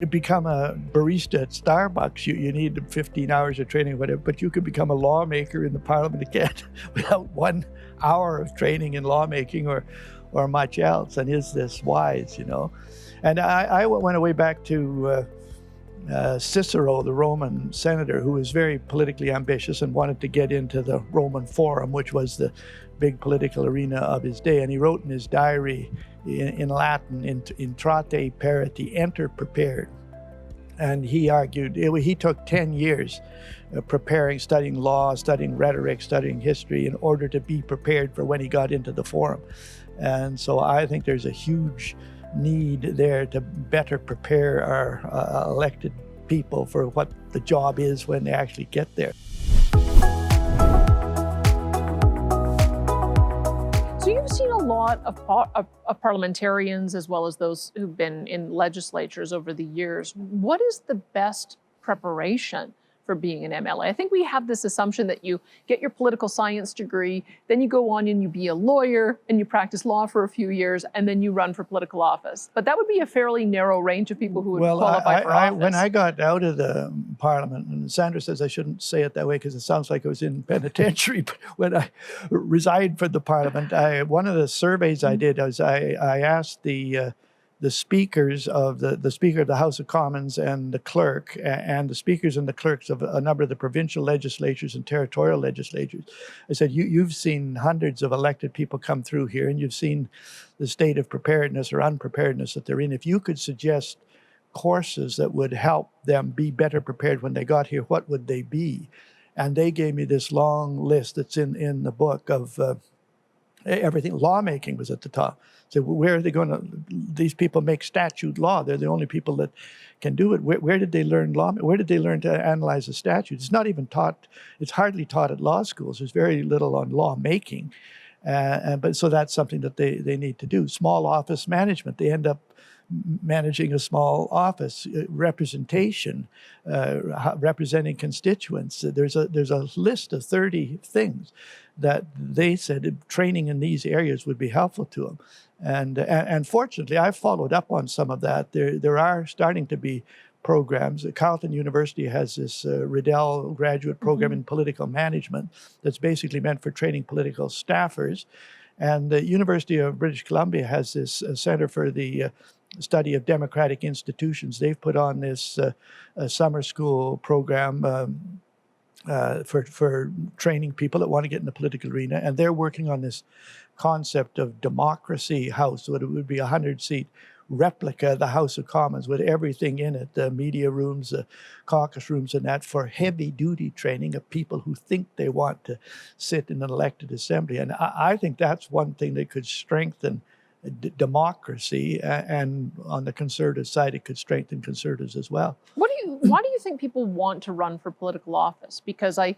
To become a barista at Starbucks, you need 15 hours of training or whatever, but you can become a lawmaker in the Parliament again without 1 hour of training in lawmaking or much else. And is this wise, you know? And I went way back to Cicero, the Roman senator, who was very politically ambitious and wanted to get into the Roman Forum, which was the big political arena of his day. And he wrote in his diary in Latin, intrate parati, enter prepared. And he argued, he took 10 years preparing, studying law, studying rhetoric, studying history in order to be prepared for when he got into the forum. And so I think there's a huge need there to better prepare our elected people for what the job is when they actually get there. So you've seen a lot of parliamentarians as well as those who've been in legislatures over the years. What is the best preparation for being an MLA? I think we have this assumption that you get your political science degree, then you go on and you be a lawyer and you practice law for a few years, and then you run for political office. But that would be a fairly narrow range of people who would qualify for office. When I got out of the Parliament, and Sandra says I shouldn't say it that way because it sounds like I was in penitentiary, but when I resigned from the Parliament, one of the surveys I did was I asked the speakers of the Speaker of the House of Commons and the clerk, and the speakers and the clerks of a number of the provincial legislatures and territorial legislatures. I said, you've seen hundreds of elected people come through here, and you've seen the state of preparedness or unpreparedness that they're in. If you could suggest courses that would help them be better prepared when they got here, what would they be? And they gave me this long list that's in the book of everything. Lawmaking was at the top. So where are they going to, these people make statute law. They're the only people that can do it. Where did they learn law? Where did they learn to analyze a statute? It's not even taught, it's hardly taught at law schools. There's very little on lawmaking. But so that's something that they need to do. Small office management. They end up managing a small office, representation, representing constituents. There's a list of 30 things that they said training in these areas would be helpful to them. And fortunately, I've followed up on some of that. There are starting to be programs. Carleton University has this Riddell graduate program in political management that's basically meant for training political staffers. And the University of British Columbia has this Center for the Study of Democratic Institutions. They've put on this summer school program for training people that want to get in the political arena. And they're working on this concept of democracy house. So it would be a 100-seat replica of the House of Commons with everything in it, the media rooms, the caucus rooms and that, for heavy-duty training of people who think they want to sit in an elected assembly. And I think that's one thing that could strengthen democracy, and on the conservative side, it could strengthen conservatives as well. Why do you think people want to run for political office? Because I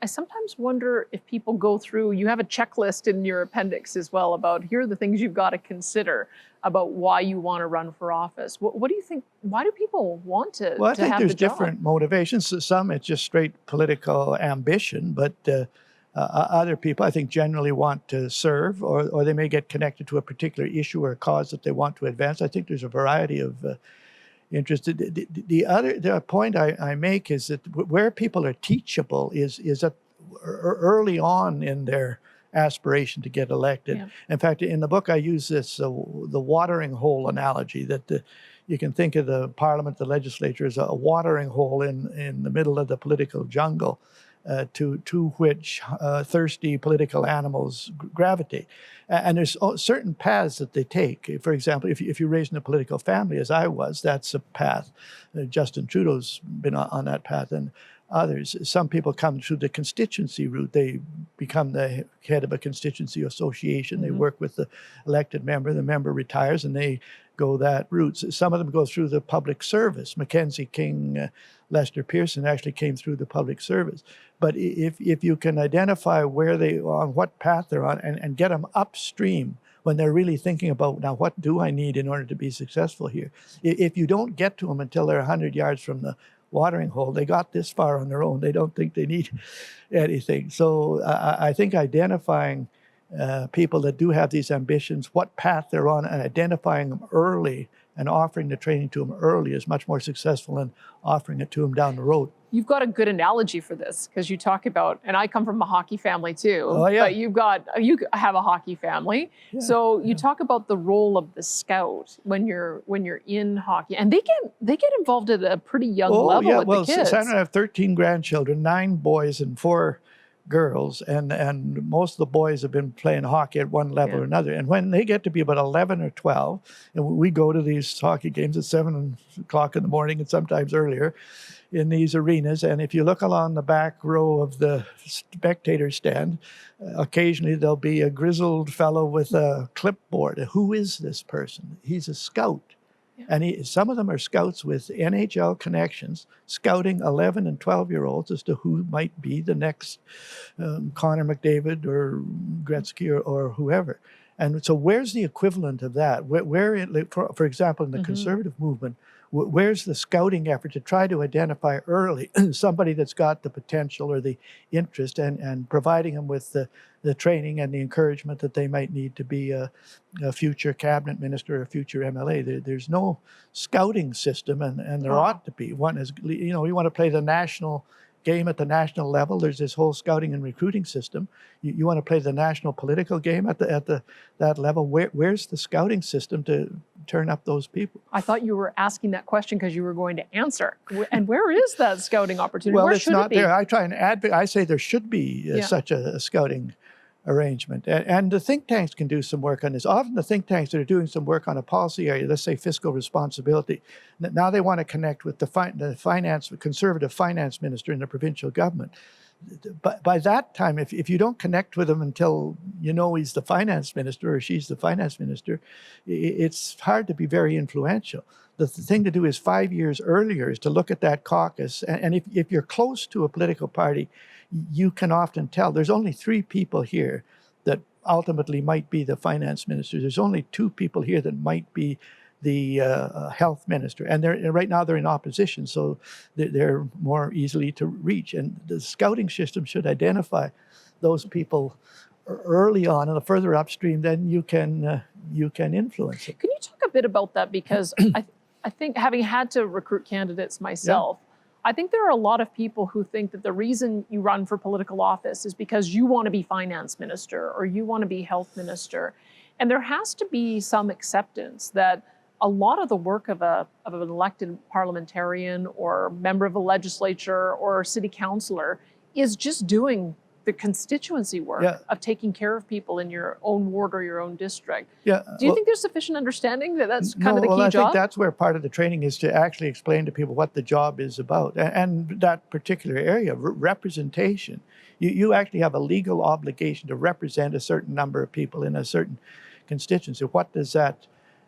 sometimes wonder if people go through, you have a checklist in your appendix as well about here are the things you've got to consider about why you want to run for office. What do you think, why do people want to Well, I think have there's the job? different motivations. Some it's just straight political ambition, but other people, I think, generally want to serve, or they may get connected to a particular issue or cause that they want to advance. I think there's a variety of interests. The point I make is that where people are teachable is that early on in their aspiration to get elected. Yeah. In fact, in the book, I use this the watering hole analogy, that you can think of the Parliament, the legislature, as a watering hole in the middle of the political jungle. To which thirsty political animals gravitate. And there's certain paths that they take. For example, if you're raised in a political family, as I was, that's a path. Justin Trudeau's been on that path, and others. Some people come through the constituency route. They become the head of a constituency association. They work with the elected member. The member retires, and they go that route. Some of them go through the public service. Mackenzie King, Lester Pearson actually came through the public service. But if you can identify on what path they're on, and get them upstream when they're really thinking about, now, what do I need in order to be successful here? If you don't get to them until they're 100 yards from the watering hole, they got this far on their own. They don't think they need anything. So I think identifying people that do have these ambitions, what path they're on, and identifying them early and offering the training to them early is much more successful than offering it to them down the road. You've got a good analogy for this because you talk about, and I come from a hockey family too, but you have a hockey family. So you talk about the role of the scout when you're in hockey, and they get involved at a pretty young level with the kids. Sandra and I have 13 grandchildren, 9 boys and 4 girls, and most of the boys have been playing hockey at one level or another. And when they get to be about 11 or 12, and we go to these hockey games at 7 o'clock in the morning and sometimes earlier in these arenas, and if you look along the back row of the spectator stand, occasionally there'll be a grizzled fellow with a clipboard. Who is this person? He's a scout. And some of them are scouts with NHL connections, scouting 11 and 12-year-olds as to who might be the next Connor McDavid or Gretzky or whoever. And so where's the equivalent of that? For example, in the conservative movement, where's the scouting effort to try to identify early somebody that's got the potential or the interest and providing them with the training and the encouragement that they might need to be a future cabinet minister or a future MLA? There's no scouting system, and there ought to be. One is, you want to play the national game at the national level. There's this whole scouting and recruiting system. You want to play the national political game at that level. Where's the scouting system to turn up those people? I thought you were asking that question because you were going to answer. And where is that scouting opportunity? Well, where it's should not it be? there. I try and advocate. I say there should be such a scouting arrangement. And the think tanks can do some work on this. Often the think tanks that are doing some work on a policy area, let's say fiscal responsibility, now they want to connect with the conservative finance minister in the provincial government. But by that time, if you don't connect with him until he's the finance minister or she's the finance minister, it's hard to be very influential. The thing to do is 5 years earlier is to look at that caucus. And if you're close to a political party, you can often tell. There's only 3 people here that ultimately might be the finance minister. There's only 2 people here that might be the health minister. And right now they're in opposition, so they're more easily to reach. And the scouting system should identify those people early on, and the further upstream, then you can influence it. Can you talk a bit about that? Because I think, having had to recruit candidates myself, I think there are a lot of people who think that the reason you run for political office is because you want to be finance minister or you want to be health minister. And there has to be some acceptance that a lot of the work of an elected parliamentarian or member of a legislature or city councillor is just doing the constituency work of taking care of people in your own ward or your own district. Do you think there's sufficient understanding that that's kind of the key job? I think that's where part of the training is to actually explain to people what the job is about. And that particular area, representation. You actually have a legal obligation to represent a certain number of people in a certain constituency. What does that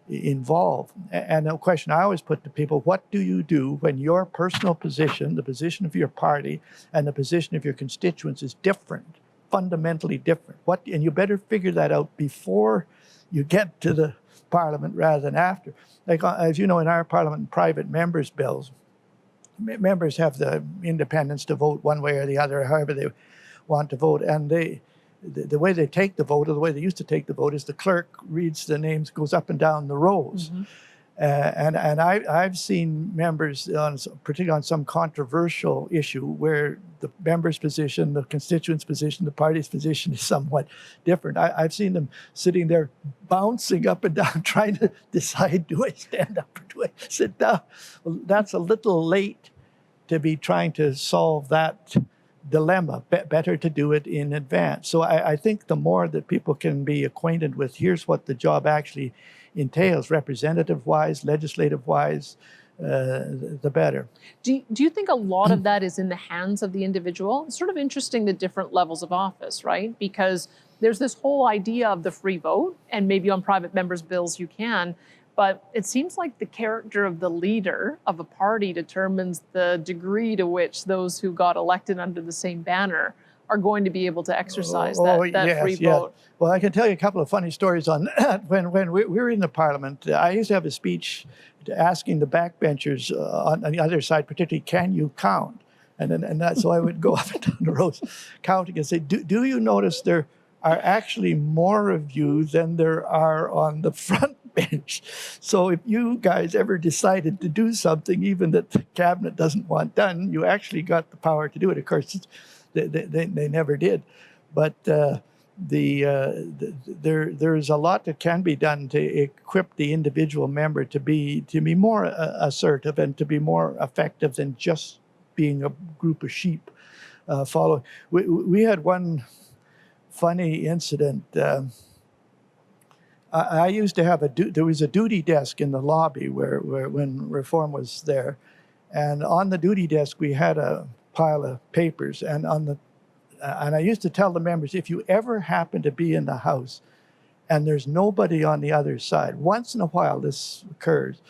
involve? And the question I always put to people, what do you do when your personal position, the position of your party, and the position of your constituents is different, fundamentally different? And you better figure that out before you get to the parliament rather than after. Like, as you know, in our parliament, private members' bills, members have the independence to vote one way or the other, however they want to vote. And the way they take the vote, or the way they used to take the vote, is the clerk reads the names, goes up and down the rows. And I've seen members, particularly on some controversial issue, where the member's position, the constituent's position, the party's position is somewhat different. I've seen them sitting there bouncing up and down, trying to decide, do I stand up or do I sit down? Well, that's a little late to be trying to solve that dilemma. Better to do it in advance. So I think the more that people can be acquainted with, here's what the job actually entails, representative-wise, legislative-wise, the better. Do you think a lot of that is in the hands of the individual? It's sort of interesting, the different levels of office, right? Because there's this whole idea of the free vote, and maybe on private members' bills you can, but it seems like the character of the leader of a party determines the degree to which those who got elected under the same banner are going to be able to exercise that free vote. Well, I can tell you a couple of funny stories on that. When we were in the parliament, I used to have a speech asking the backbenchers on the other side, particularly, can you count? So I would go up and down the rows counting and say, do you notice there are actually more of you than there are on the front backbench. So if you guys ever decided to do something, even that the cabinet doesn't want done, you actually got the power to do it. Of course, they never did. But there's a lot that can be done to equip the individual member to be more assertive and to be more effective than just being a group of sheep following. We had one funny incident. I used to have there was a duty desk in the lobby where when Reform was there, and on the duty desk we had a pile of papers, and I used to tell the members, if you ever happen to be in the House and there's nobody on the other side, once in a while this occurs,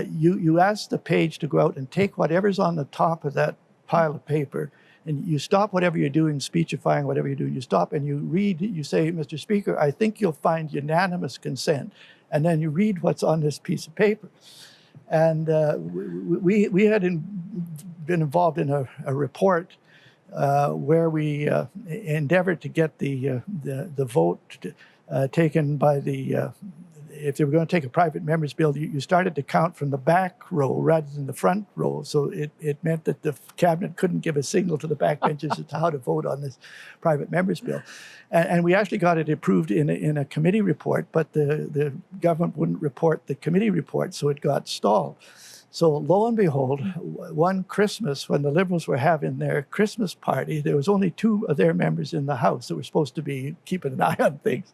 you ask the page to go out and take whatever's on the top of that pile of paper, and you stop whatever you're doing, speechifying, whatever you're doing, you stop and you read, you say, Mr. Speaker, I think you'll find unanimous consent. And then you read what's on this piece of paper. And we had been involved in a report where we endeavored to get the vote taken by if they were going to take a private member's bill, you started to count from the back row rather than the front row. So it meant that the cabinet couldn't give a signal to the backbenchers as to how to vote on this private member's bill. And we actually got it approved in a committee report, but the government wouldn't report the committee report, so it got stalled. So lo and behold, one Christmas, when the Liberals were having their Christmas party, there was only 2 of their members in the House that were supposed to be keeping an eye on things.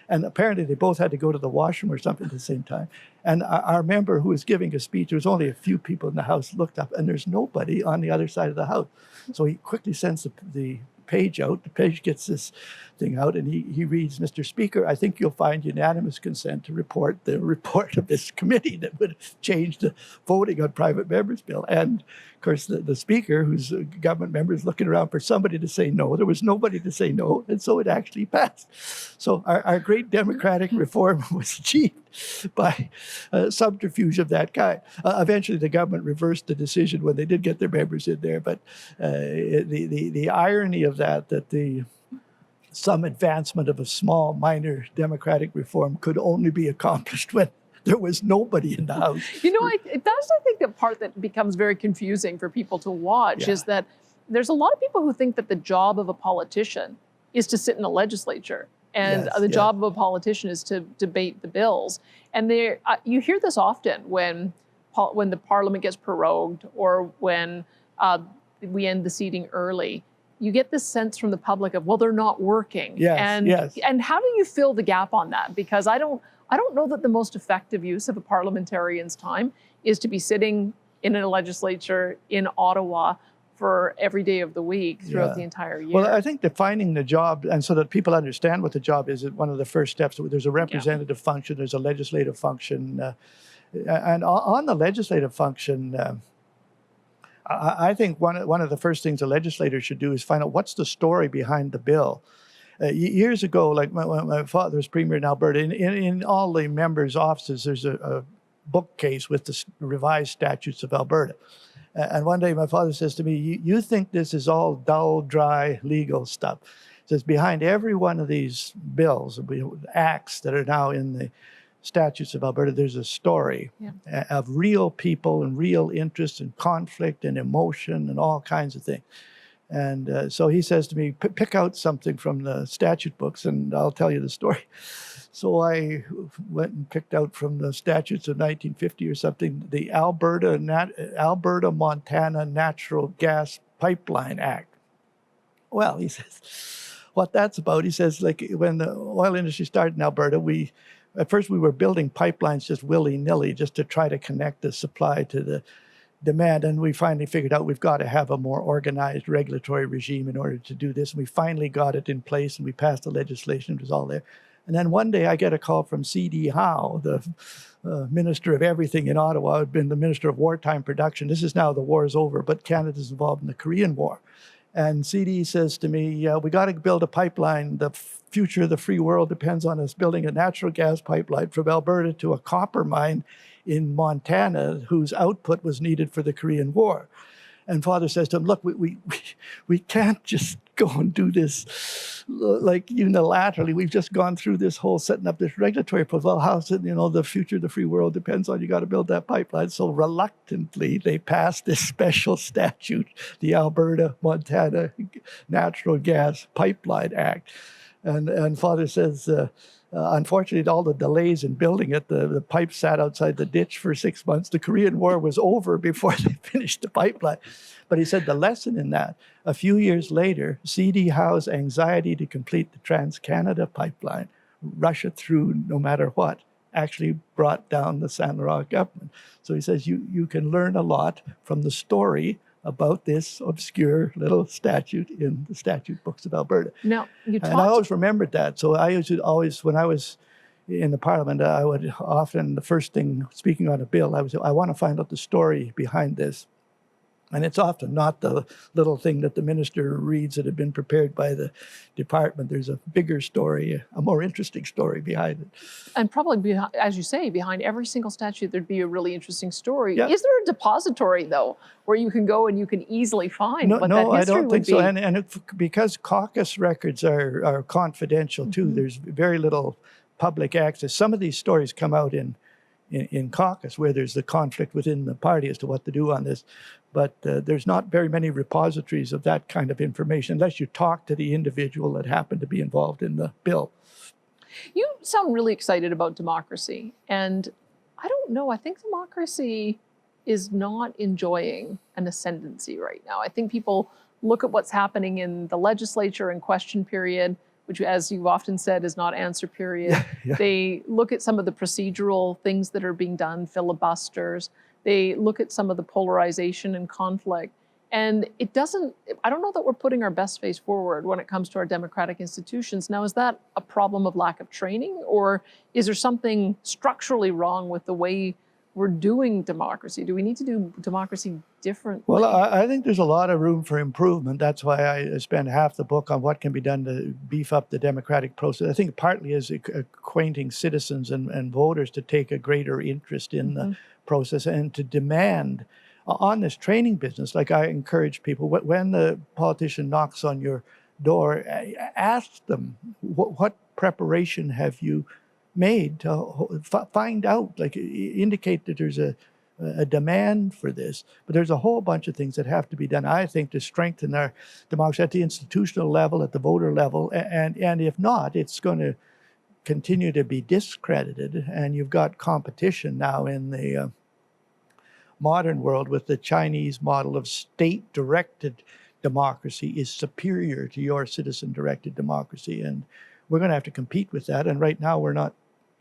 And apparently they both had to go to the washroom or something at the same time. And our member who was giving a speech, there was only a few people in the House, looked up, and there's nobody on the other side of the House. So he quickly sends the page out. The page gets this thing out, and he reads, Mr. Speaker, I think you'll find unanimous consent to report the report of this committee that would change the voting on private members' bill. And of course, the Speaker, who's a government member, is looking around for somebody to say no. There was nobody to say no, and so it actually passed. So our great democratic reform was achieved by subterfuge of that kind. Eventually, the government reversed the decision when they did get their members in there. But the irony of that some advancement of a small, minor democratic reform could only be accomplished when there was nobody in the House. You know, that's, I think, the part that becomes very confusing for people to watch is that there's a lot of people who think that the job of a politician is to sit in a legislature. And the job of a politician is to debate the bills. And you hear this often when the Parliament gets prorogued or when we end the seating early. You get this sense from the public of, well, they're not working. And how do you fill the gap on that? Because I don't know that the most effective use of a parliamentarian's time is to be sitting in a legislature in Ottawa for every day of the week throughout the entire year. Well, I think defining the job, and so that people understand what the job is one of the first steps. There's a representative function, there's a legislative function. And on the legislative function, I think one of the first things a legislator should do is find out what's the story behind the bill. Years ago, like when my father was premier in Alberta, in all the members' offices, there's a bookcase with the revised statutes of Alberta. And one day my father says to me, you think this is all dull, dry, legal stuff. He says, behind every one of these bills, acts that are now in the statutes of Alberta, there's a story of real people and real interests and conflict and emotion and all kinds of things. And so he says to me, pick out something from the statute books and I'll tell you the story. So I went and picked out from the statutes of 1950 or something, the Alberta-Montana Natural Gas Pipeline Act. Well, he says, what that's about, he says, like when the oil industry started in Alberta, at first we were building pipelines just willy-nilly just to try to connect the supply to the demand. And we finally figured out we've got to have a more organized regulatory regime in order to do this. And we finally got it in place and we passed the legislation. It was all there. And then one day I get a call from C.D. Howe, the Minister of Everything in Ottawa, who had been the Minister of Wartime Production. This is now the war is over, but Canada's involved in the Korean War. And C.D. says to me, we got to build a pipeline. The future of the free world depends on us building a natural gas pipeline from Alberta to a copper mine in Montana, whose output was needed for the Korean War. And Father says to him, look, we can't just go and do this like unilaterally. We've just gone through this whole setting up this regulatory process. Well, how's it, the future of the free world depends on you got to build that pipeline. So reluctantly, they passed this special statute, the Alberta-Montana Natural Gas Pipeline Act. And Father says, unfortunately, all the delays in building it, the pipe sat outside the ditch for 6 months. The Korean War was over before they finished the pipeline. But he said the lesson in that, a few years later, C.D. Howe's anxiety to complete the Trans-Canada pipeline, rush it through no matter what, actually brought down the Saint Laurent government. So he says you can learn a lot from the story about this obscure little statute in the statute books of Alberta. Now, you and I always remembered that. So I used to always, when I was in the Parliament, I would often, the first thing, speaking on a bill, I want to find out the story behind this. And it's often not the little thing that the minister reads that had been prepared by the department. There's a bigger story, a more interesting story behind it. And probably, as you say, behind every single statute, there'd be a really interesting story. Yeah. Is there a depository, though, where you can go and you can easily find what that history would be? No, I don't think so. And because caucus records are confidential, too, there's very little public access. Some of these stories come out in caucus where there's the conflict within the party as to what to do on this. But there's not very many repositories of that kind of information unless you talk to the individual that happened to be involved in the bill. You sound really excited about democracy. And I don't know, I think democracy is not enjoying an ascendancy right now. I think people look at what's happening in the legislature and question period, which, as you've often said, is not answer period. Yeah. They look at some of the procedural things that are being done, filibusters. They look at some of the polarization and conflict. And it doesn't, I don't know that we're putting our best face forward when it comes to our democratic institutions. Now, is that a problem of lack of training, or is there something structurally wrong with the way we're doing democracy? Do we need to do democracy differently? Well, I think there's a lot of room for improvement. That's why I spend half the book on what can be done to beef up the democratic process. I think partly is acquainting citizens and voters to take a greater interest in the process and to demand on this training business. Like I encourage people, when the politician knocks on your door, ask them, what preparation have you made to find out, like indicate that there's a demand for this. But there's a whole bunch of things that have to be done, I think, to strengthen our democracy at the institutional level, at the voter level. And if not, it's going to continue to be discredited. And you've got competition now in the modern world with the Chinese model of state-directed democracy is superior to your citizen-directed democracy. And we're going to have to compete with that. And right now, we're not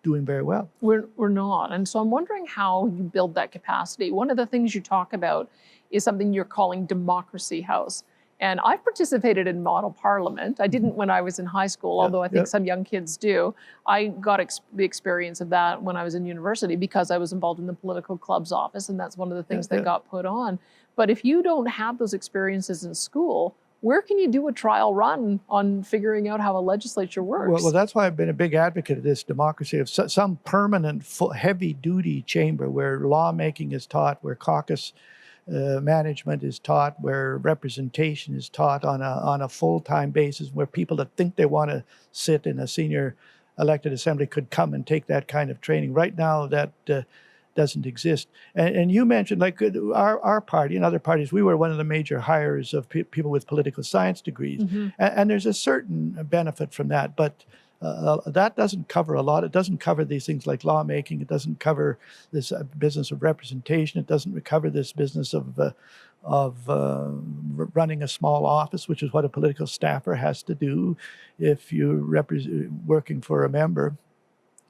doing very well. We're not. And so I'm wondering how you build that capacity. One of the things you talk about is something you're calling Democracy House. And I've participated in model parliament. I didn't when I was in high school, although I think some young kids do. I got the experience of that when I was in university because I was involved in the political club's office, and that's one of the things that got put on. But if you don't have those experiences in school, where can you do a trial run on figuring out how a legislature works? Well, that's why I've been a big advocate of this democracy, of some permanent, heavy-duty chamber where lawmaking is taught, where caucus management is taught, where representation is taught on a full-time basis, where people that think they want to sit in a senior elected assembly could come and take that kind of training. Right now, that doesn't exist. And you mentioned, like our party and other parties, we were one of the major hires of people with political science degrees. And there's a certain benefit from that, but that doesn't cover a lot. It doesn't cover these things like lawmaking. It doesn't cover this business of representation. It doesn't cover this business of running a small office, which is what a political staffer has to do if you're working for a member.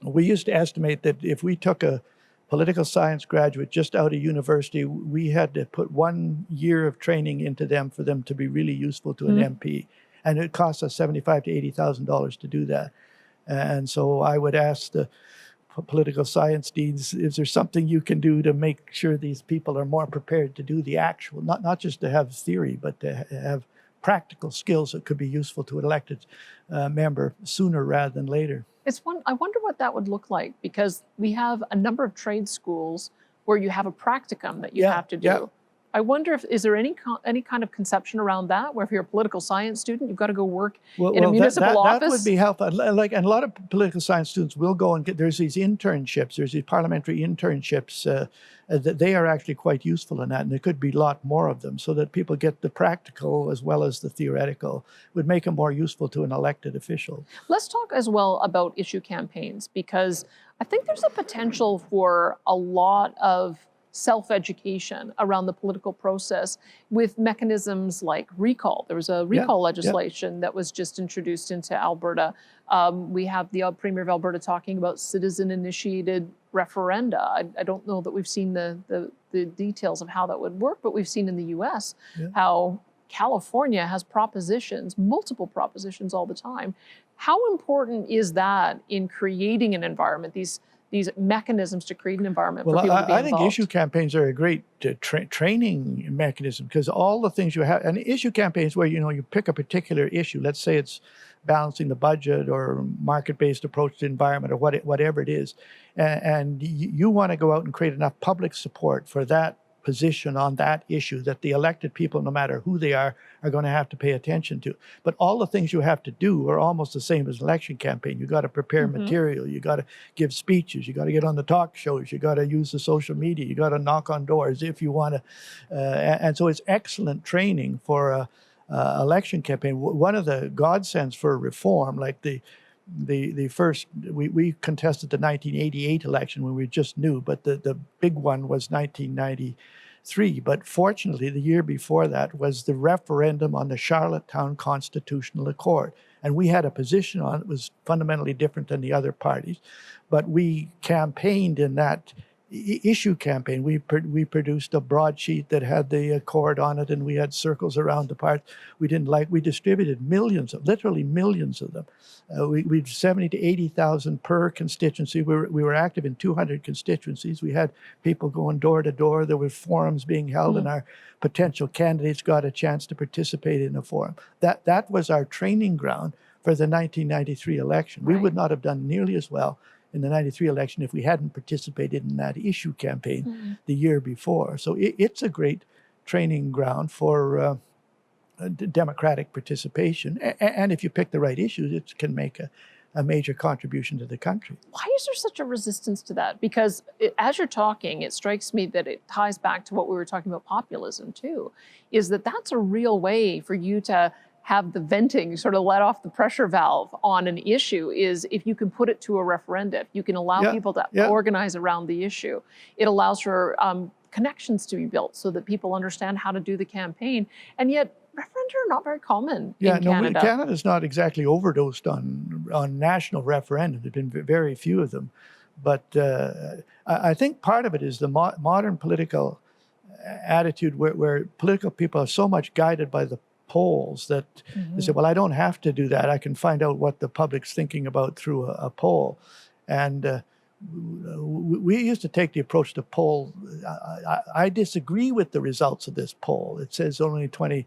We used to estimate that if we took a political science graduate just out of university, we had to put 1 year of training into them for them to be really useful to an MP. And it costs us $75,000 to $80,000 to do that. And so I would ask the political science deans, is there something you can do to make sure these people are more prepared to do the actual, not just to have theory, but to have practical skills that could be useful to an elected member sooner rather than later. I wonder what that would look like, because we have a number of trade schools where you have a practicum that you have to do. I wonder is there any kind of conception around that, where if you're a political science student, you've got to go work in a municipal office? That would be helpful. Like, and a lot of political science students will go and get, there's these internships, there's these parliamentary internships that they are actually quite useful in that, and there could be a lot more of them, so that people get the practical as well as the theoretical. Would make them more useful to an elected official. Let's talk as well about issue campaigns, because I think there's a potential for a lot of self-education around the political process with mechanisms like recall. There was a recall legislation that was just introduced into Alberta. We have the Premier of Alberta talking about citizen-initiated referenda. I don't know that we've seen the details of how that would work, but we've seen in the US how California has propositions, multiple propositions all the time. How important is that in creating an environment, these mechanisms to create an environment for people to be involved? I think issue campaigns are a great training mechanism, because all the things you have, and issue campaigns where, you pick a particular issue, let's say it's balancing the budget or market-based approach to environment or whatever it is, and you want to go out and create enough public support for that position on that issue that the elected people, no matter who they are going to have to pay attention to. But all the things you have to do are almost the same as an election campaign. You got to prepare material, you got to give speeches, you got to get on the talk shows, you got to use the social media, you got to knock on doors if you want to. And so it's excellent training for a election campaign. One of the godsends for reform, like the first, we contested the 1988 election when we just knew, but the big one was 1993. But fortunately, the year before that was the referendum on the Charlottetown Constitutional Accord. And we had a position on it. Was fundamentally different than the other parties, but we campaigned in that issue campaign. We produced a broadsheet that had the accord on it, and we had circles around the parts we didn't like. We distributed literally millions of them. We 70 to 80,000 per constituency. We were active in 200 constituencies. We had people going door to door. There were forums being held, and our potential candidates got a chance to participate in a forum. That was our training ground for the 1993 election. We would not have done nearly as well in the 93 election if we hadn't participated in that issue campaign the year before. So it's a great training ground for democratic participation. And if you pick the right issues, it can make a major contribution to the country. Why is there such a resistance to that? Because as you're talking, it strikes me that it ties back to what we were talking about populism too, is that's a real way for you to have the venting, sort of let off the pressure valve on an issue, is if you can put it to a referendum, you can allow people to organize around the issue. It allows for connections to be built so that people understand how to do the campaign. And yet, referenda are not very common in Canada. Canada's not exactly overdosed on national referendums. There have been very few of them. But I think part of it is the modern political attitude where political people are so much guided by the polls that they say, well, I don't have to do that. I can find out what the public's thinking about through a poll. And we used to take the approach to poll. I disagree with the results of this poll. It says only 20%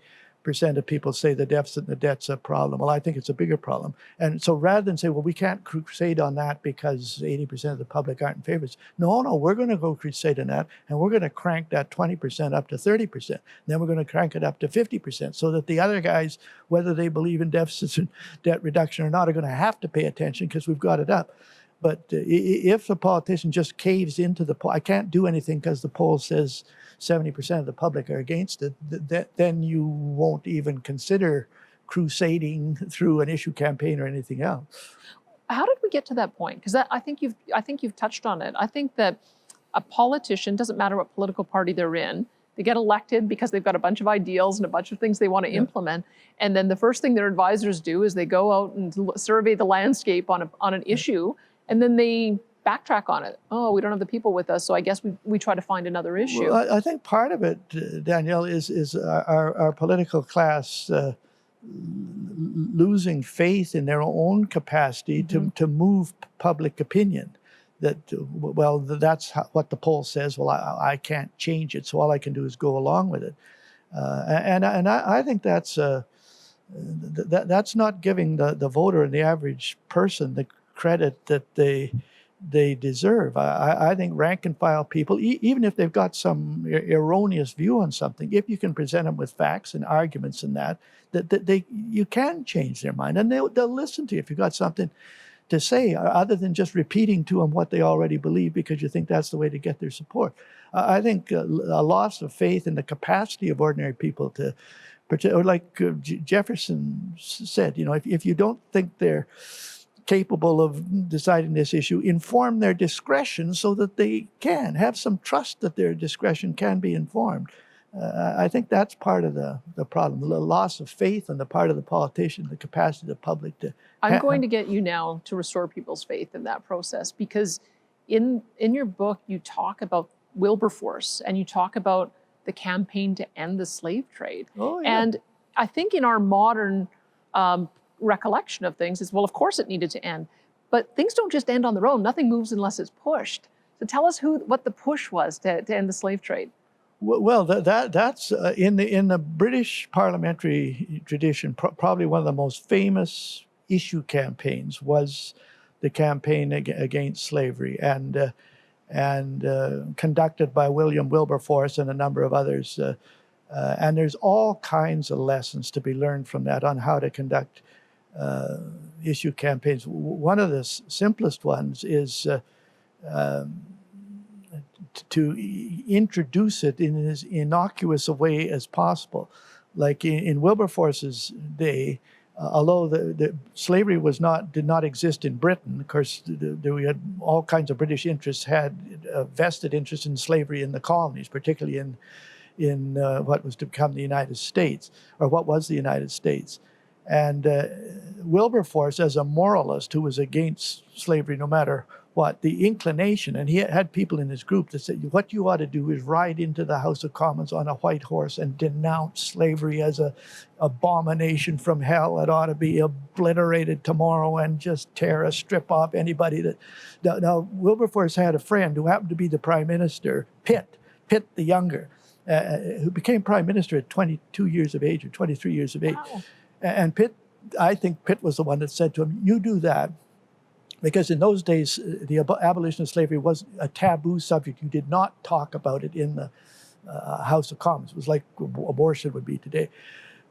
of people say the deficit and the debt's a problem. Well, I think it's a bigger problem. And so rather than say, well, we can't crusade on that because 80% of the public aren't in favor. No, we're going to go crusade on that, and we're going to crank that 20% up to 30%. Then we're going to crank it up to 50%, so that the other guys, whether they believe in deficits and debt reduction or not, are going to have to pay attention because we've got it up. But if the politician just caves into the poll, I can't do anything because the poll says 70% of the public are against it, then you won't even consider crusading through an issue campaign or anything else. How did we get to that point? Because I think you've touched on it. I think that a politician, doesn't matter what political party they're in, they get elected because they've got a bunch of ideals and a bunch of things they want to implement. And then the first thing their advisors do is they go out and survey the landscape on an issue, and then they backtrack on it. Oh, we don't have the people with us, so I guess we try to find another issue. Well, I think part of it, Danielle, is our political class losing faith in their own capacity to move public opinion. That, well, that's what the poll says. Well, I can't change it, so all I can do is go along with it. And I think that's not giving the voter and the average person the credit that they they deserve. I think rank and file people, even if they've got some erroneous view on something, if you can present them with facts and arguments and that you can change their mind, and they'll listen to you if you've got something to say other than just repeating to them what they already believe because you think that's the way to get their support. I think a loss of faith in the capacity of ordinary people to, or like Jefferson said, if you don't think they're capable of deciding this issue, inform their discretion so that they can have some trust that their discretion can be informed. I think that's part of the problem, the loss of faith on the part of the politician, the capacity of the public to... I'm going to get you now to restore people's faith in that process, because in your book, you talk about Wilberforce and you talk about the campaign to end the slave trade. Oh, yeah. And I think in our modern recollection of things is, well, of course it needed to end, but things don't just end on their own. Nothing moves unless it's pushed. So tell us what the push was to end the slave trade. Well, that's in the British parliamentary tradition. Probably one of the most famous issue campaigns was the campaign against slavery, and conducted by William Wilberforce and a number of others. And there's all kinds of lessons to be learned from that on how to conduct issue campaigns. One of the simplest ones is to introduce it in as innocuous a way as possible. Like in Wilberforce's day, although the slavery did not exist in Britain, of course, we had all kinds of British interests had a vested interest in slavery in the colonies, particularly in what was to become the United States, or what was the United States. And Wilberforce, as a moralist who was against slavery no matter what, the inclination, and he had people in his group that said, what you ought to do is ride into the House of Commons on a white horse and denounce slavery as an abomination from hell. It ought to be obliterated tomorrow and just tear a strip off anybody that... Now, Wilberforce had a friend who happened to be the Prime Minister, Pitt the Younger, who became Prime Minister at 22 years of age or 23 years of age. Wow. And I think Pitt was the one that said to him, you do that, because in those days, the abolition of slavery was a taboo subject. You did not talk about it in the House of Commons. It was like abortion would be today.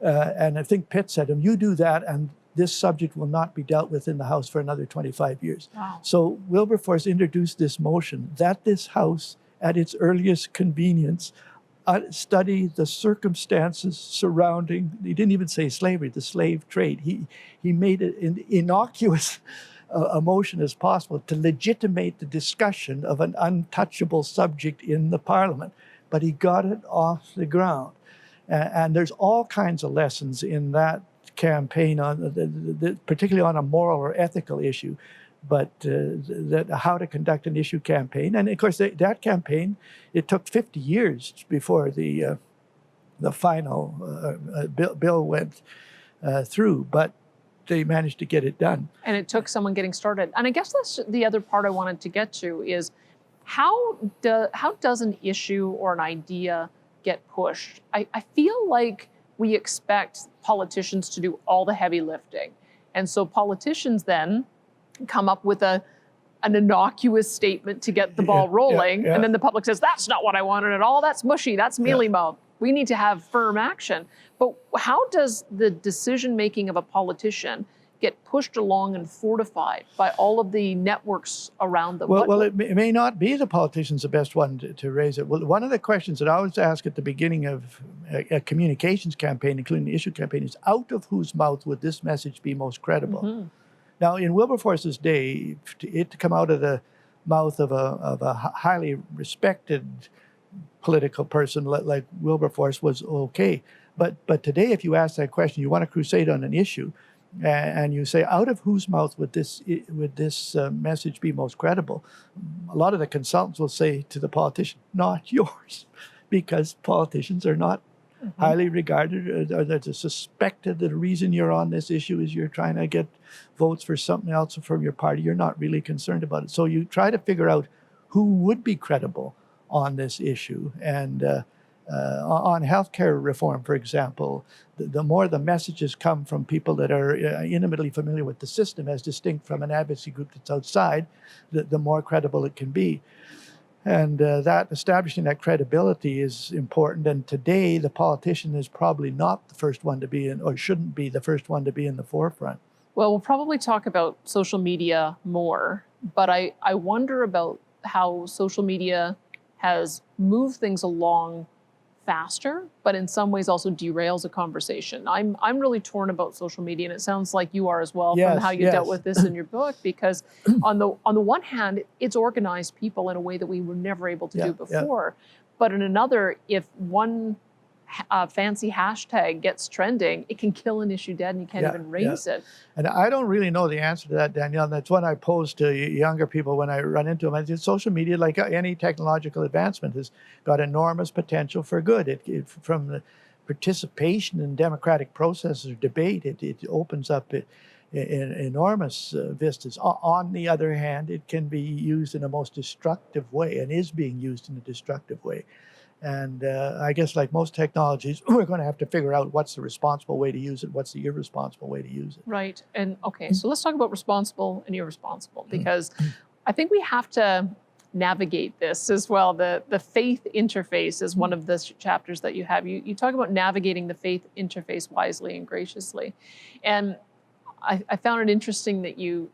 And I think Pitt said to him, you do that, and this subject will not be dealt with in the House for another 25 years. Wow. So Wilberforce introduced this motion that this House, at its earliest convenience, study the circumstances surrounding, he didn't even say slavery, the slave trade. He made it an innocuous a motion as possible to legitimate the discussion of an untouchable subject in the Parliament. But he got it off the ground. And there's all kinds of lessons in that campaign, particularly on a moral or ethical issue, but how to conduct an issue campaign. And of course, that campaign, it took 50 years before the final bill went through, but they managed to get it done. And it took someone getting started. And I guess that's the other part I wanted to get to is how does an issue or an idea get pushed? I feel like we expect politicians to do all the heavy lifting. And so politicians then come up with an innocuous statement to get the ball rolling. And then the public says, that's not what I wanted at all. That's mushy. That's mealy-mouthed. We need to have firm action. But how does the decision-making of a politician get pushed along and fortified by all of the networks around them? Well, it may not be the politician's the best one to raise it. Well, one of the questions that I always ask at the beginning of a communications campaign, including the issue campaign, is out of whose mouth would this message be most credible? Mm-hmm. Now, in Wilberforce's day, it to come out of the mouth of a highly respected political person like Wilberforce was okay. But today, if you ask that question, you want to crusade on an issue, and you say, out of whose mouth would this message be most credible? A lot of the consultants will say to the politician, not yours, because politicians are not highly regarded, or they're suspected that the reason you're on this issue is you're trying to get votes for something else from your party. You're not really concerned about it. So you try to figure out who would be credible on this issue. And On healthcare reform, for example, the more the messages come from people that are intimately familiar with the system as distinct from an advocacy group that's outside, the more credible it can be. And that establishing that credibility is important. And today, the politician is probably not the first one to be in, or shouldn't be the first one to be in the forefront. Well, we'll probably talk about social media more, but I wonder about how social media has moved things along faster, but in some ways also derails a conversation. I'm really torn about social media, and it sounds like you are as well, Yes, from how you yes. dealt with this in your book, because on the one hand, it's organized people in a way that we were never able to do before. But in another, if one fancy hashtag gets trending, it can kill an issue dead and you can't even raise it. And I don't really know the answer to that, Danielle. And that's what I pose to younger people when I run into them. I think social media, like any technological advancement, has got enormous potential for good. From the participation in democratic processes or debate, it opens up enormous vistas. On the other hand, it can be used in a most destructive way, and is being used in a destructive way. And I guess like most technologies, we're going to have to figure out what's the responsible way to use it, what's the irresponsible way to use it. Right. And okay, so let's talk about responsible and irresponsible, because I think we have to navigate this as well. The faith interface is one of the chapters that you have. You talk about navigating the faith interface wisely and graciously. And I found it interesting that you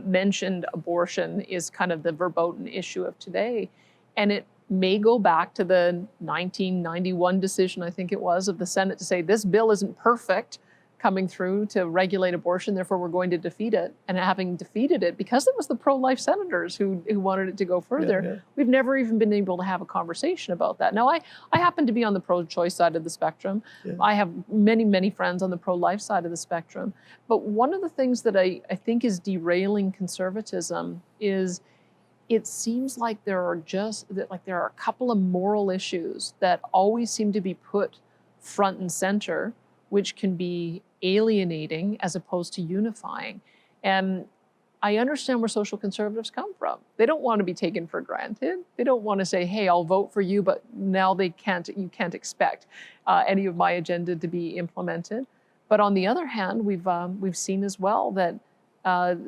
mentioned abortion is kind of the verboten issue of today. And it may go back to the 1991 decision, I think it was, of the Senate to say this bill isn't perfect coming through to regulate abortion, therefore we're going to defeat it. And having defeated it, because it was the pro-life senators who wanted it to go further, we've never even been able to have a conversation about that. Now, I happen to be on the pro-choice side of the spectrum. I have many, many friends on the pro-life side of the spectrum. But one of the things that I think is derailing conservatism is it seems like there are a couple of moral issues that always seem to be put front and center, which can be alienating as opposed to unifying. And I understand where social conservatives come from. They don't want to be taken for granted. They don't want to say, hey, I'll vote for you, but now you can't expect any of my agenda to be implemented. But on the other hand, we've seen as well that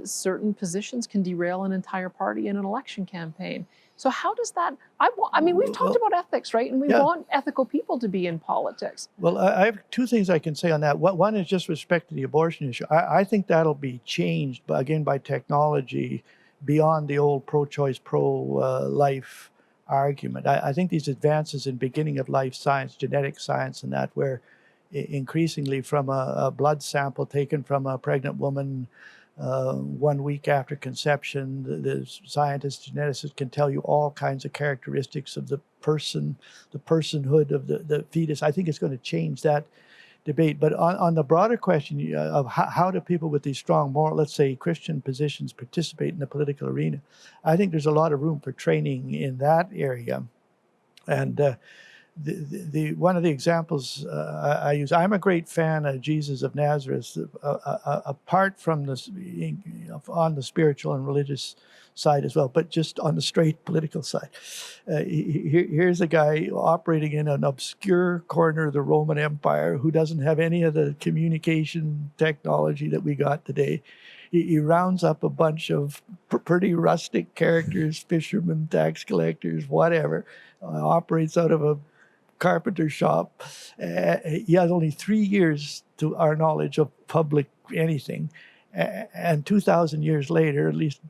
certain positions can derail an entire party in an election campaign. So how does that, I mean, we've talked about ethics, right? And we want ethical people to be in politics. Well, I have two things I can say on that. One is just respect to the abortion issue. I think that'll be changed, again, by technology beyond the old pro-choice, pro-life argument. I think these advances in beginning of life science, genetic science and that, where increasingly from a blood sample taken from a pregnant woman 1 week after conception, the scientists, geneticists can tell you all kinds of characteristics of the person, the personhood of the fetus. I think it's going to change that debate. But on the broader question of how do people with these strong moral, let's say Christian positions, participate in the political arena, I think there's a lot of room for training in that area. And one of the examples I use, I'm a great fan of Jesus of Nazareth, apart from this, on the spiritual and religious side as well, but just on the straight political side. Here's a guy operating in an obscure corner of the Roman Empire who doesn't have any of the communication technology that we got today. He rounds up a bunch of pretty rustic characters, fishermen, tax collectors, whatever, operates out of a carpenter shop. He has only 3 years to our knowledge of public anything. And 2,000 years later, at least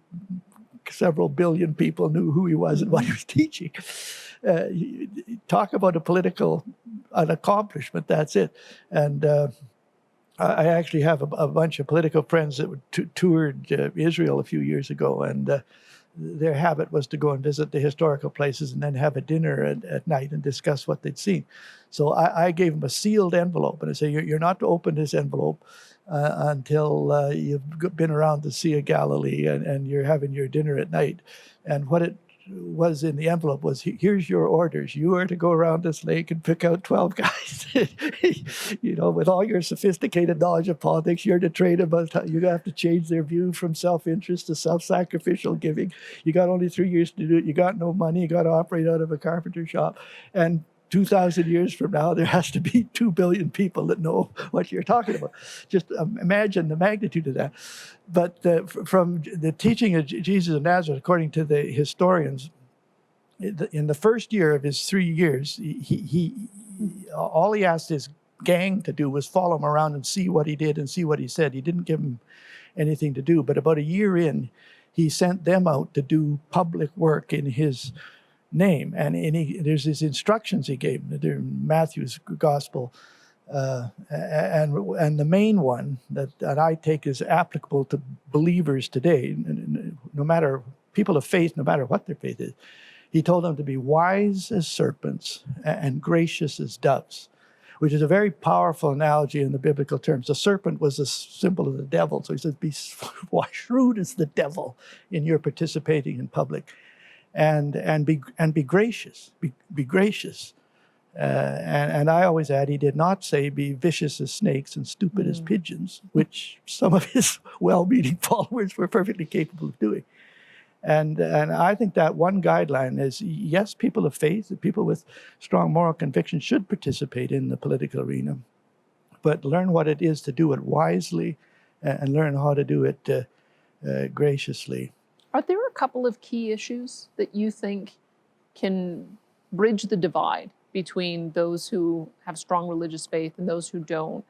several billion people knew who he was and what he was teaching. Talk about an accomplishment, that's it. And I actually have a bunch of political friends that toured Israel a few years ago, and their habit was to go and visit the historical places and then have a dinner at night and discuss what they'd seen. So I gave them a sealed envelope, and I say, you're not to open this envelope until you've been around the Sea of Galilee and you're having your dinner at night. And what it was in the envelope was, here's your orders. You are to go around this lake and pick out 12 guys. With all your sophisticated knowledge of politics, you're to train them. You have to change their view from self-interest to self-sacrificial giving. You got only 3 years to do it. You got no money. You got to operate out of a carpenter shop. And 2,000 years from now, there has to be 2 billion people that know what you're talking about. Just imagine the magnitude of that. But from the teaching of Jesus of Nazareth, according to the historians, in the first year of his 3 years, he all he asked his gang to do was follow him around and see what he did and see what he said. He didn't give them anything to do. But about a year in, he sent them out to do public work in his name. And there's his instructions he gave them. They're in Matthew's gospel. And the main one that I take is applicable to believers today, no matter people of faith, no matter what their faith is. He told them to be wise as serpents and gracious as doves, which is a very powerful analogy in the biblical terms. The serpent was a symbol of the devil. So he says, be shrewd as the devil in your participating in public, and be gracious. Be gracious. And I always add, he did not say be vicious as snakes and stupid as pigeons, which some of his well-meaning followers were perfectly capable of doing. And I think that one guideline is, yes, people of faith, people with strong moral conviction should participate in the political arena, but learn what it is to do it wisely and learn how to do it graciously. Are there a couple of key issues that you think can bridge the divide between those who have strong religious faith and those who don't?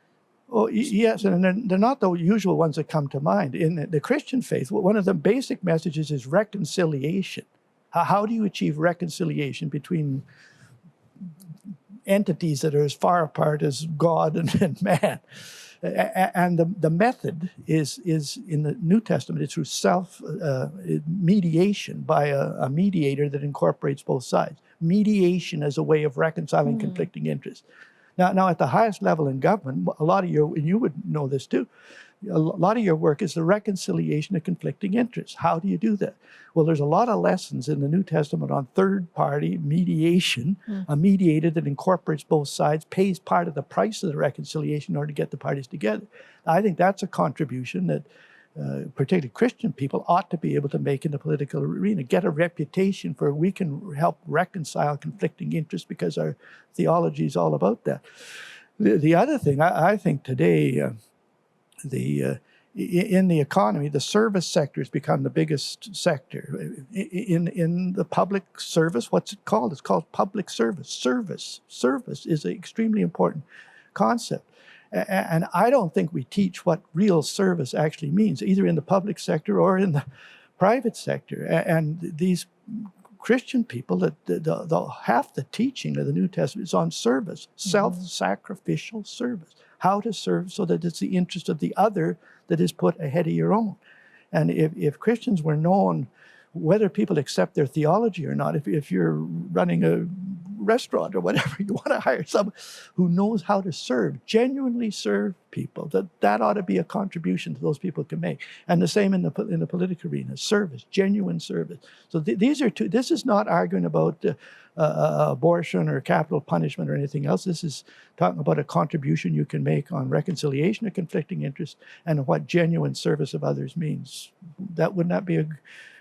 Oh, yes, and they're not the usual ones that come to mind. In the Christian faith, one of the basic messages is reconciliation. How do you achieve reconciliation between entities that are as far apart as God and man? And the method is in the New Testament, it's through mediation by a mediator that incorporates both sides. Mediation as a way of reconciling conflicting interests. Now, at the highest level in government, a lot of and you would know this too, a lot of your work is the reconciliation of conflicting interests. How do you do that? Well, there's a lot of lessons in the New Testament on third-party mediation, a mediator that incorporates both sides, pays part of the price of the reconciliation in order to get the parties together. I think that's a contribution that particularly Christian people ought to be able to make in the political arena, get a reputation for we can help reconcile conflicting interests because our theology is all about that. The other thing, I think today, in the economy, the service sector has become the biggest sector. In the public service, what's it called? It's called public service. Service is an extremely important concept. And I don't think we teach what real service actually means, either in the public sector or in the private sector. And these Christian people, half the teaching of the New Testament is on service, self-sacrificial service. How to serve so that it's the interest of the other that is put ahead of your own. And if Christians were known, whether people accept their theology or not, if you're running a restaurant or whatever, you want to hire someone who knows how to serve, genuinely serve people, that ought to be a contribution that those people can make. And the same in the political arena, service, genuine service. So these are two. This is not arguing about abortion or capital punishment or anything else. This is talking about a contribution you can make on reconciliation of conflicting interests and what genuine service of others means. That would not be a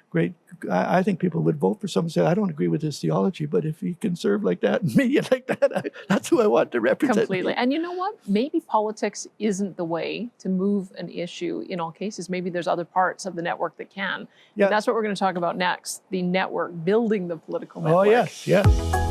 great. I think people would vote for someone who said, I don't agree with his theology, but if he can serve like that and me like that, that's who I want to represent. Completely. And you know what? Maybe politics isn't the way to move an issue in all cases. Maybe there's other parts of the network that can. Yeah. And that's what we're going to talk about next, the network, building the political network. Oh, yes, yes.